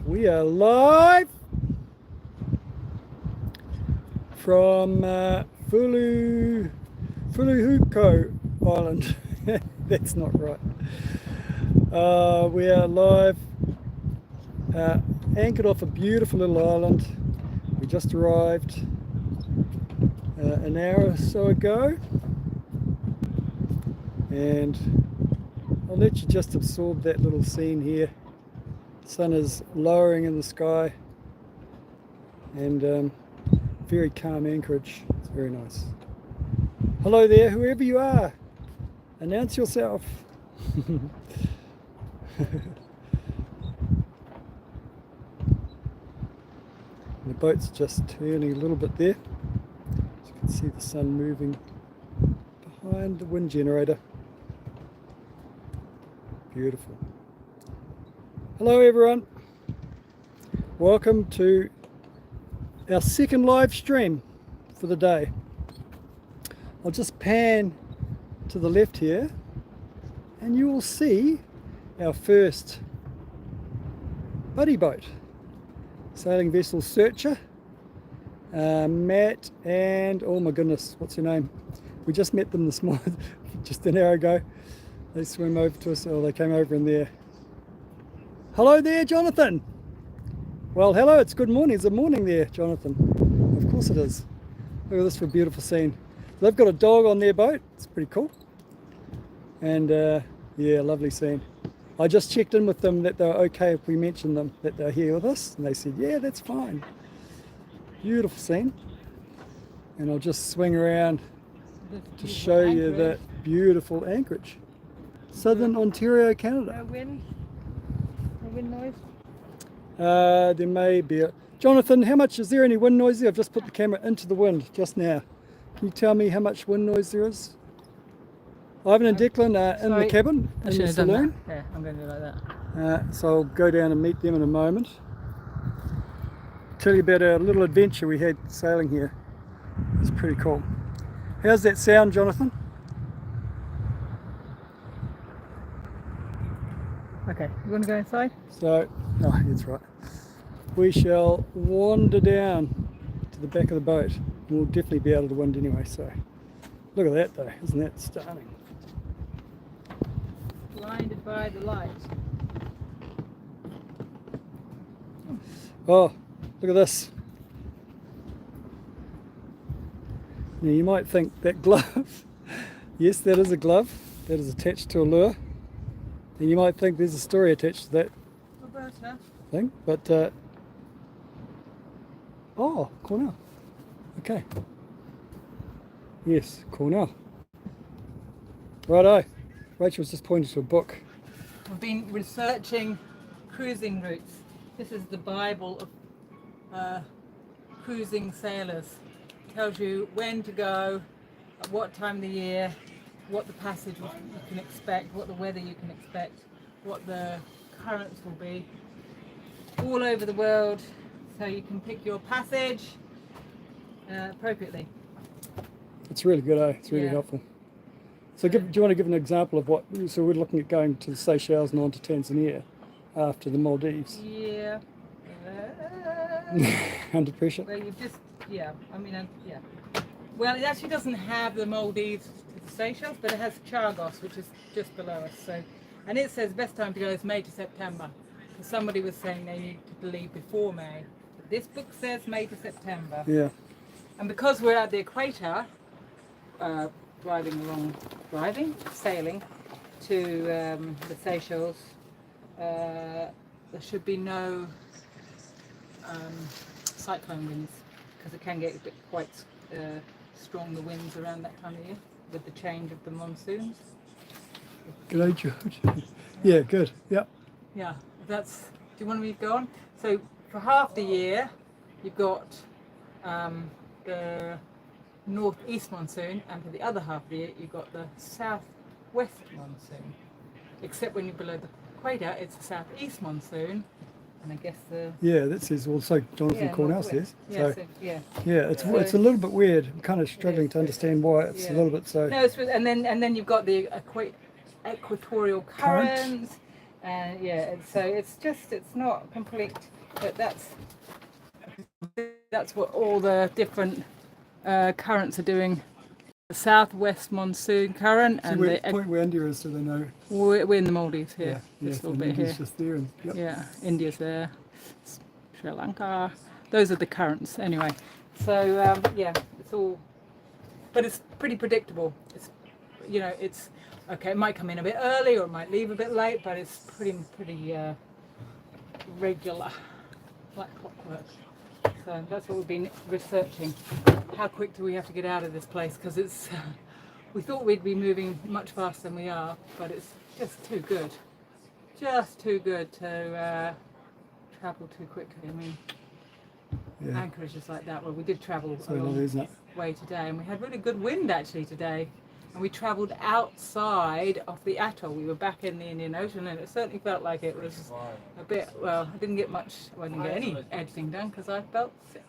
We are live from Fuluhuko Island. That's not right. We are live, anchored off a beautiful little island. We just arrived an hour or so ago, and I'll let you just absorb that little scene here. The sun is lowering in the sky, and very calm anchorage. It's very nice. Hello there, whoever you are. Announce yourself. The boat's just turning a little bit there. As you can see the sun moving behind the wind generator. Beautiful. Hello everyone. Welcome to our second live stream for the day. I'll just pan to the left here and you will see our first buddy boat. Sailing vessel Searcher. Matt and, oh my goodness, what's her name? We just met them this morning, just an hour ago. They swam over to us, or they came over in there. Hello there, Jonathan. Well, hello, it's good morning. It's a morning there, Jonathan. Of course it is. Look at this for a beautiful scene. They've got a dog on their boat. It's pretty cool. And yeah, lovely scene. I just checked in with them that they were okay if we mentioned them, that they're here with us. And they said, yeah, that's fine. Beautiful scene. And I'll just swing around to show you that beautiful anchorage. Southern Ontario, Canada. No wind? No wind noise? There may be a... Jonathan, how much, is there any wind noise there? I've just put the camera into the wind just now. Can you tell me how much wind noise there is? Ivan and Declan are in the cabin, in the saloon. Yeah, I'm going to do it like that. So I'll go down and meet them in a moment. Tell you about our little adventure we had sailing here. It's pretty cool. How's that sound, Jonathan? Okay, you want to go inside? So, oh, that's right. We shall wander down to the back of the boat. We'll definitely be out of the wind anyway, so. Look at that though, isn't that stunning? Blinded by the light. Oh, look at this. Now you might think that glove, yes, that is a glove that is attached to a lure. And you might think there's a story attached to that thing, but oh, Cornell. Okay. Yes, Cornell. Righto. Rachel's just pointed to a book. We've been researching cruising routes. This is the Bible of cruising sailors. It tells you when to go, at what time of the year, what the passage you can expect, what the weather you can expect, what the currents will be, all over the world, so you can pick your passage appropriately. It's really good, eh? It's really helpful. So do you want to give an example of what, so we're looking at going to the Seychelles and on to Tanzania after the Maldives. Yeah. Under pressure? Well, you just, yeah, I mean, yeah. Well, it actually doesn't have the Maldives to the Seychelles, but it has Chagos, which is just below us. So, and it says best time to go is May to September. So somebody was saying they need to leave before May. But this book says May to September. Yeah. And because we're at the equator, sailing to the Seychelles, there should be no cyclone winds, because it can get a bit quite strong, the winds around that time of year with the change of the monsoons. Good, George. Yeah, good. Yep. Yeah, that's. Do you want me to go on? So for half the year, you've got the northeast monsoon, and for the other half of the year, you've got the southwest monsoon. Except when you're below the equator, it's the southeast monsoon. And I guess the... Yeah, that says also Jonathan Cornell says. Yeah, so, yeah. Yeah, it's a little bit weird. I'm kind of struggling to understand why it's a little bit so... No, and then you've got the equatorial currents, and so it's not complete But that's what all the different currents are doing. The southwest monsoon current See and where, the point where India is, so they know. we're in the Maldives here. Yeah, This little and bit India's here. just there. And, yep. Yeah, India's there, Sri Lanka. Those are the currents anyway. So yeah, it's all, but it's pretty predictable. It's, you know, it's okay. It might come in a bit early or it might leave a bit late, but it's pretty regular, like clockwork. So that's what we've been researching. How quick do we have to get out of this place? Because it's, we thought we'd be moving much faster than we are, but it's just too good. Just too good to travel too quickly. I mean, Yeah. Anchorage is like that. Well, we did travel So a long lovely, isn't it? way today, and we had really good wind actually today. And we travelled outside of the atoll. We were back in the Indian Ocean, and it certainly felt like it was a bit. Well, I didn't get much. Well, I didn't get any editing done because I felt sick.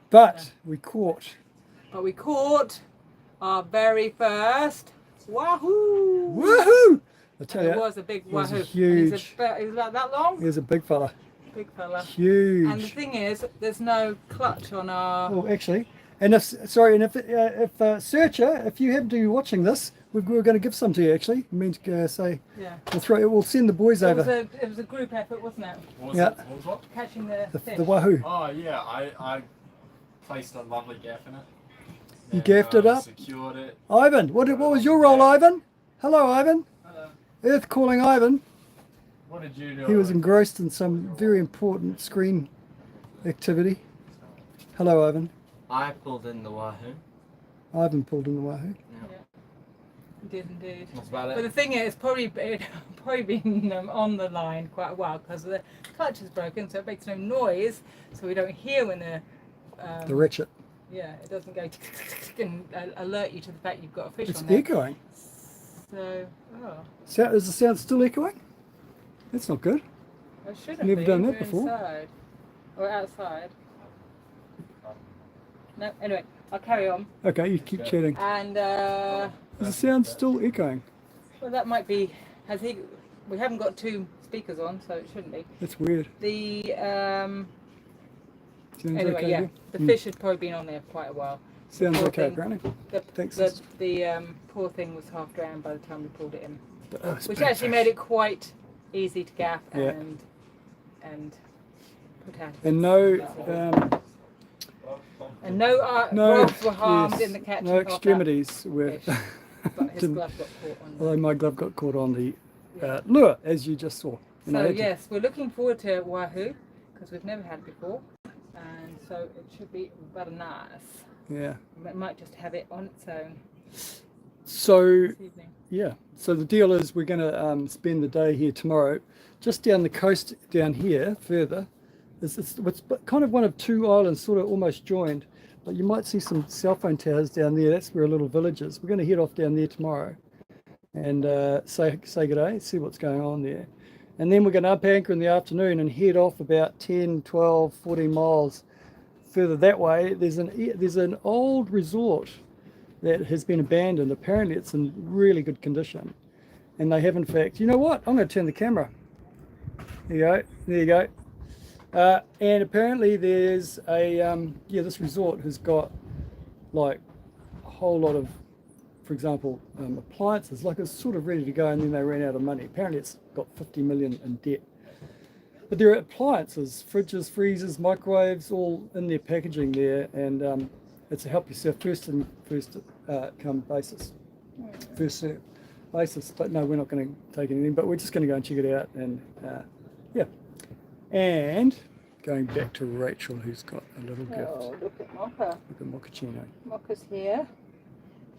But we caught. But we caught our very first wahoo! Woohoo! I tell And it you, was a big it was wahoo. huge. He was about that long. he was a big fella. Big fella. Huge. And the thing is, there's no clutch on our. Oh, actually, and if Searcher, if you happen to be watching this, we're going to give some to you. Actually, I mean to say Yeah. we'll send the boys It was, over. it was a group effort, wasn't it? What was Yeah. it? What was what? Catching the fish. The wahoo. Oh yeah, I placed a lovely gaff in it. You And, gaffed it up? Secured it. Ivan, what was your role, Ivan? Hello, Ivan. Earth calling Ivan. What did you do? He was engrossed in some very important screen activity. Hello, Ivan. I pulled in the wahoo. Ivan pulled in the wahoo. It did indeed. That's about But the it. thing is, probably been on the line quite a while because the clutch is broken, so it makes no noise, so we don't hear when The ratchet. yeah, it doesn't go and alert you to the fact you've got a fish It's on there. echoing. So, Is the sound still echoing? That's not good. I shouldn't Never be. done that We're before. Inside. Or outside. No, anyway, I'll carry on. Okay, you keep chatting. And Is the sound still echoing? well, that might be. We haven't got two speakers on, so it shouldn't be. That's weird. The Sounds anyway, okay. yeah, yeah? the fish had probably been on there quite a while. Sounds poor okay, thing. Granny. The Thanks. the poor thing was half drowned by the time we pulled it in, It's which big actually fish. made it quite easy to gaff Yeah. and put out. And no, And no no, rods were harmed yes, in the catching no of that extremities were. fish. But his didn't- glove got caught on. Although my glove got caught on the lure, as you just saw. And I So had to- yes, we're looking forward to wahoo because we've never had it before, and so it should be very nice. Yeah. We might just have it on its own So this evening. yeah. So the deal is we're going to spend the day here tomorrow, just down the coast down here further. It's kind of one of two islands, sort of almost joined. But you might see some cell phone towers down there. That's where a little village is. We're going to head off down there tomorrow and say good day, see what's going on there. And then we're going to up anchor in the afternoon and head off about 10, 12, 14 miles further that way. There's an old resort that has been abandoned. Apparently it's in really good condition. And they have in fact, you know what? I'm going to turn the camera. There you go. There you go. And apparently there's this resort has got like a whole lot of, for example, appliances, like it's sort of ready to go and then they ran out of money. Apparently it's got 50 million in debt. But there are appliances, fridges, freezers, microwaves, all in their packaging there, and it's a help yourself first come basis, first serve basis. But no, we're not going to take anything, but we're just going to go and check it out, and yeah. And going back to Rachel, who's got a little gift. Oh, look at Mocha. Look at Mochaccino. Mocha's here.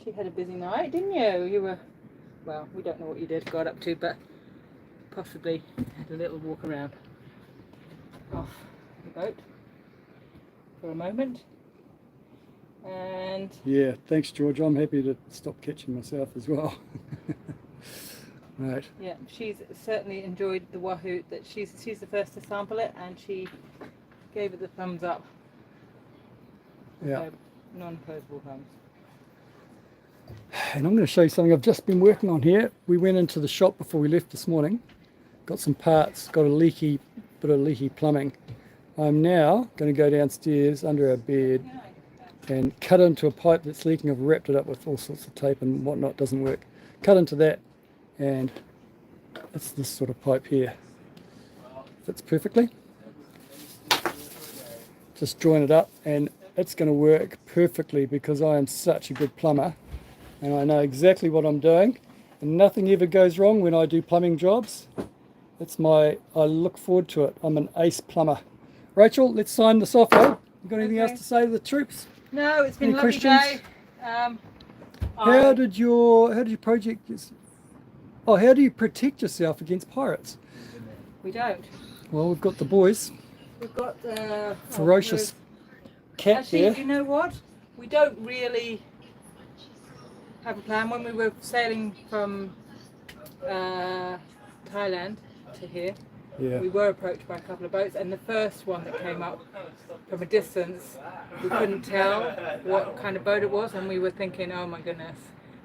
She had a busy night, didn't you? You were, well, we don't know what you got up to, but possibly had a little walk around off the boat for a moment. And Yeah, thanks, George. I'm happy to stop catching myself as well. Right. yeah, she's certainly enjoyed the wahoo. That she's the first to sample it, and she gave it the thumbs up. Yeah. So, non-posable thumbs. And I'm going to show you something I've just been working on here. We went into the shop before we left this morning. Got some parts. Got a leaky bit of leaky plumbing. I'm now going to go downstairs under our bed and cut into a pipe that's leaking. I've wrapped it up with all sorts of tape and whatnot, doesn't work. Cut into that, and it's this sort of pipe here. Fits perfectly. Just join it up and it's going to work perfectly because I am such a good plumber and I know exactly what I'm doing, and nothing ever goes wrong when I do plumbing jobs. I look forward to it. I'm an ace plumber. Rachel, let's sign this off. You got anything else to say to the troops? No, it's been Any a lovely questions? day. How do you protect yourself against pirates? We don't. Well, we've got the boys. We've got the Ferocious cat Actually, there. you know what? We don't really have a plan. When we were sailing from Thailand to here, Yeah. we were approached by a couple of boats, and the first one that came up from a distance, we couldn't tell what kind of boat it was, and we were thinking, oh my goodness,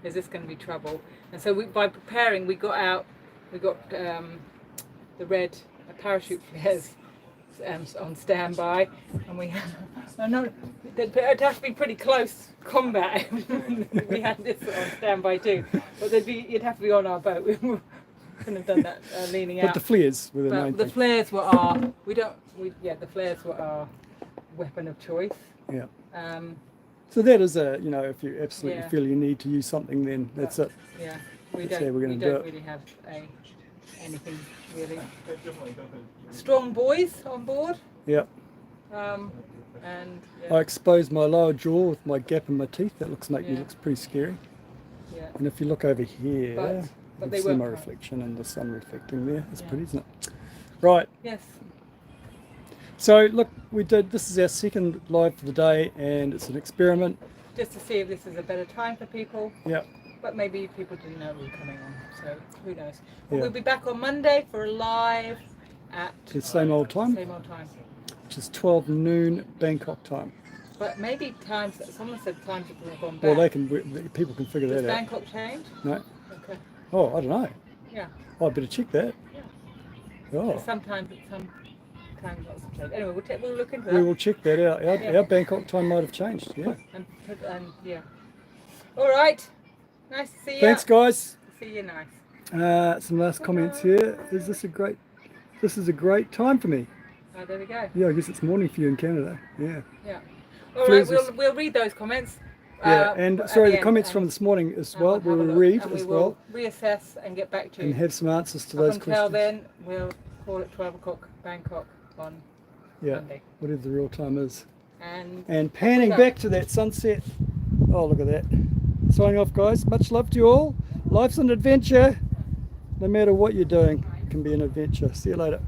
is this going to be trouble? And so by preparing, we got the red parachute flares on standby, and we it'd have to be pretty close combat. We had this on standby too, but you'd have to be on our boat. We couldn't have done that leaning But out. the flares were the main But the thing. flares were the flares were our weapon of choice. Yeah. Um, So that is if you absolutely Yeah. feel you need to use something, then that's it. yeah, we That's don't. how we're gonna we do don't it. really have anything really. Strong boys on board. Yeah. And I exposed my lower jaw with my gap in my teeth. That looks Yeah. pretty scary. yeah. And if you look over here, But you they can see weren't my right. reflection and the sun reflecting there. It's Yeah. pretty, isn't it? Right. Yes. So look, this is our second live for the day, and it's an experiment. Just to see if this is a better time for people. Yeah. But maybe people didn't know we were coming on, so who knows. But Yeah. we'll be back on Monday for a live at The same old time, same old time. which is 12 noon Bangkok time. But maybe someone said times have gone back. Well, people can figure Does that out. Bangkok change? No. Okay. Oh, I don't know. Yeah. Oh, I better check that. Yeah. Oh, Sometimes lots of change. Anyway, we'll look into that. we will check that out. Yeah. Our Bangkok time might have changed. Yeah. And yeah. All right. Nice to see you. Thanks, guys. See you nice. Some last comments here. This is a great time for me. Oh, there we go. Yeah, I guess it's morning for you in Canada. Yeah. Yeah. All right. Please, We'll read those comments. Yeah, and at sorry, the end, comments and- from this morning as and well. we'll We have a will look, read and as we well will reassess and get back to you. and have some answers to Up those until questions. then, we'll call it 12 o'clock Bangkok on Yeah, Monday. whatever the real time is. And And panning Good luck. back to that sunset. Oh, look at that. Signing off, guys. Much love to you all. Life's an adventure. No matter what you're doing, it can be an adventure. See you later.